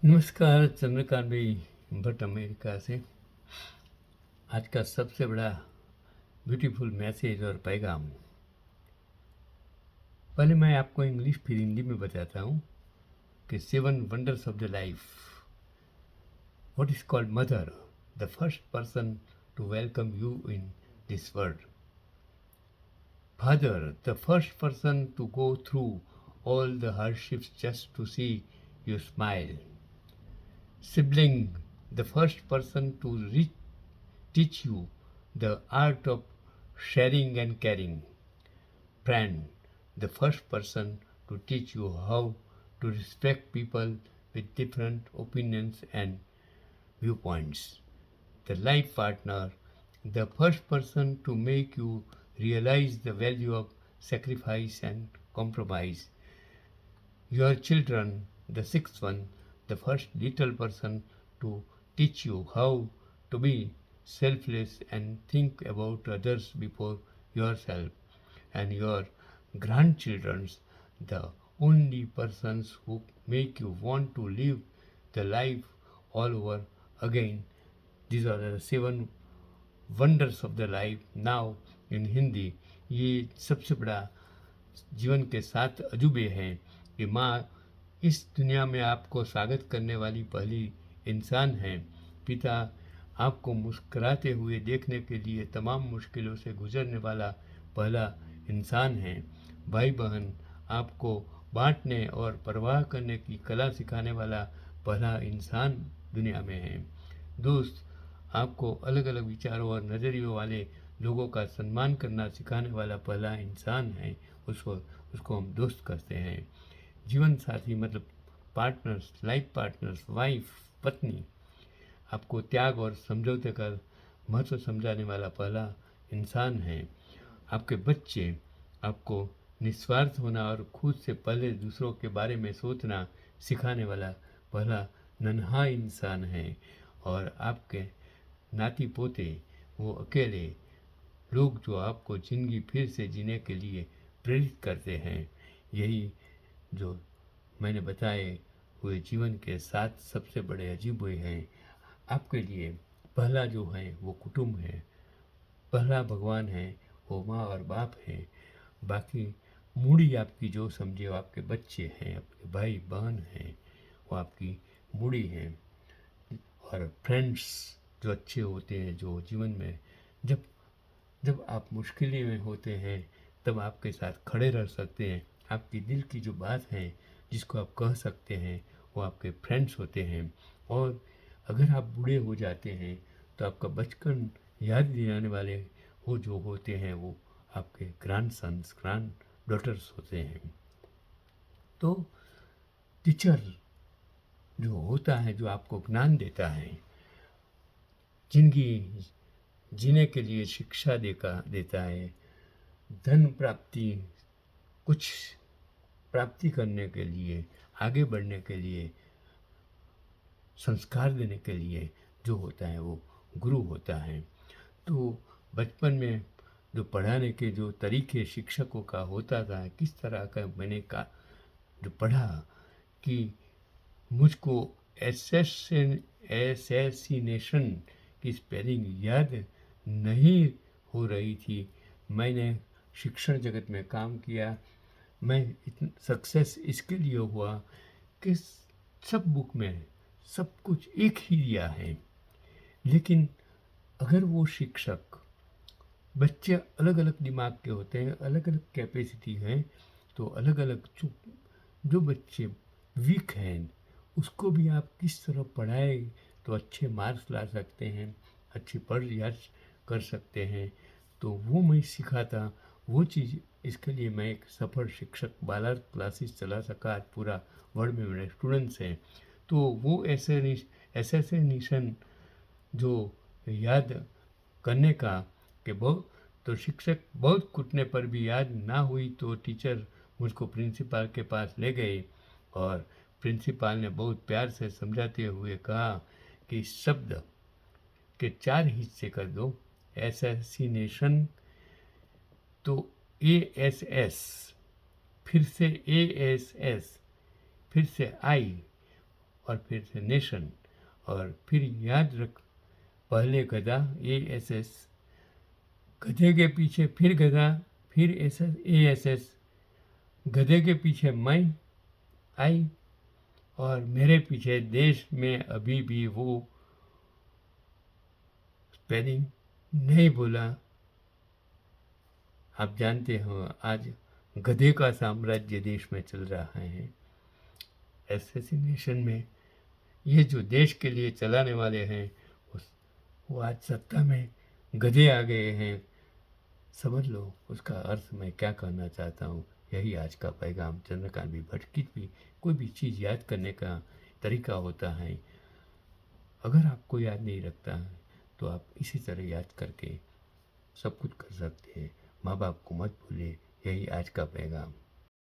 नमस्कार, चंद्रकांत भाई भट्ट अमेरिका से। आज का सबसे बड़ा ब्यूटीफुल मैसेज और पैगाम। पहले मैं आपको इंग्लिश फिर हिंदी में बताता हूँ कि 7 wonders of the life. What is called mother, the first person to welcome you in this world. Father, the first person to go through all the hardships just to see you smile. Sibling, the first person to teach you the art of sharing and caring. Friend, the first person to teach you how to respect people with different opinions and viewpoints. The life partner, the first person to make you realize the value of sacrifice and compromise. Your children, the sixth one, the first little person to teach you how to be selfless and think about others before yourself. And your grandchildren, the only persons who make you want to live the life all over again. These are the 7 wonders of the life now in Hindi. ये सबसे बड़ा जीवन के 7 अजूबे हैं कि माँ इस दुनिया में आपको स्वागत करने वाली पहली इंसान है। पिता आपको मुस्कुराते हुए देखने के लिए तमाम मुश्किलों से गुजरने वाला पहला इंसान है। भाई बहन आपको बांटने और परवाह करने की कला सिखाने वाला पहला इंसान दुनिया में है। दोस्त आपको अलग अलग विचारों और नज़रियों वाले लोगों का सम्मान करना सिखाने वाला पहला इंसान है। उसको हम दोस्त कहते हैं। जीवन साथी मतलब पार्टनर्स, लाइफ पार्टनर्स, वाइफ, पत्नी आपको त्याग और समझौते का महत्व समझाने वाला पहला इंसान है। आपके बच्चे आपको निस्वार्थ होना और खुद से पहले दूसरों के बारे में सोचना सिखाने वाला पहला नन्हा इंसान है। और आपके नाती पोते वो अकेले लोग जो आपको ज़िंदगी फिर से जीने के लिए प्रेरित करते हैं। यही जो मैंने बताए हुए जीवन के 7 सबसे बड़े अजूबे हैं। आपके लिए पहला जो है वो कुटुंब है, पहला भगवान है, वो माँ और बाप है। बाकी मूड़ी आपकी जो समझे वो आपके बच्चे हैं, आपके भाई बहन हैं, वो आपकी मूड़ी हैं। और फ्रेंड्स जो अच्छे होते हैं, जो जीवन में जब जब आप मुश्किलें में होते हैं तब आपके साथ खड़े रह सकते हैं। आपकी दिल की जो बात है जिसको आप कह सकते हैं वो आपके फ्रेंड्स होते हैं। और अगर आप बूढ़े हो जाते हैं तो आपका बचपन याद दिलाने वाले वो जो होते हैं वो आपके ग्रैंड सन्स, ग्रैंड डॉटर्स होते हैं। तो टीचर जो होता है, जो आपको ज्ञान देता है, जिंदगी जीने के लिए शिक्षा देता है, धन प्राप्ति, कुछ प्राप्ति करने के लिए, आगे बढ़ने के लिए, संस्कार देने के लिए जो होता है वो गुरु होता है। तो बचपन में जो पढ़ाने के जो तरीके शिक्षकों का होता था, किस तरह का मैंने का जो पढ़ा कि मुझको एसेसिनेशन की स्पेलिंग याद नहीं हो रही थी। मैंने शिक्षण जगत में काम किया। मैं इतना सक्सेस इसके लिए हुआ कि सब बुक में सब कुछ एक ही दिया है। लेकिन अगर वो शिक्षक, बच्चे अलग अलग दिमाग के होते हैं, अलग अलग कैपेसिटी हैं, तो अलग अलग जो बच्चे वीक हैं उसको भी आप किस तरह पढ़ाए तो अच्छे मार्क्स ला सकते हैं, अच्छी पढ़ लिहाज कर सकते हैं। तो वो मैं सिखाता वो चीज़। इसके लिए मैं एक सफल शिक्षक बालर क्लासेस चला सका। आज पूरा वर्ल्ड में मेरे स्टूडेंट्स हैं। तो वो एसेसिनेशन जो याद करने का कि बहुत तो शिक्षक बहुत कुटने पर भी याद ना हुई तो टीचर मुझको प्रिंसिपल के पास ले गए और प्रिंसिपल ने बहुत प्यार से समझाते हुए कहा कि इस शब्द के 4 हिस्से कर दो। एसेसिनेशन तो ASS, फिर से ASS, फिर से I और फिर से नेशन, और फिर याद रख, पहले गधा ASS, गधे के पीछे फिर गधा, फिर ASS, गधे के पीछे मैं आई, और मेरे पीछे देश में अभी भी वो स्पेलिंग नहीं बोला। आप जानते हो आज गधे का साम्राज्य देश में चल रहा है। एसेसिनेशन में ये जो देश के लिए चलाने वाले हैं वो आज सत्ता में गधे आ गए हैं। समझ लो उसका अर्थ मैं क्या कहना चाहता हूँ। यही आज का पैगाम। चंद्रकांत भी भटकी भी कोई भी चीज़ याद करने का तरीका होता है। अगर आपको याद नहीं रखता है तो आप इसी तरह याद करके सब कुछ कर सकते हैं। माँ बाप को मत भूलिए। यही आज का पैगाम।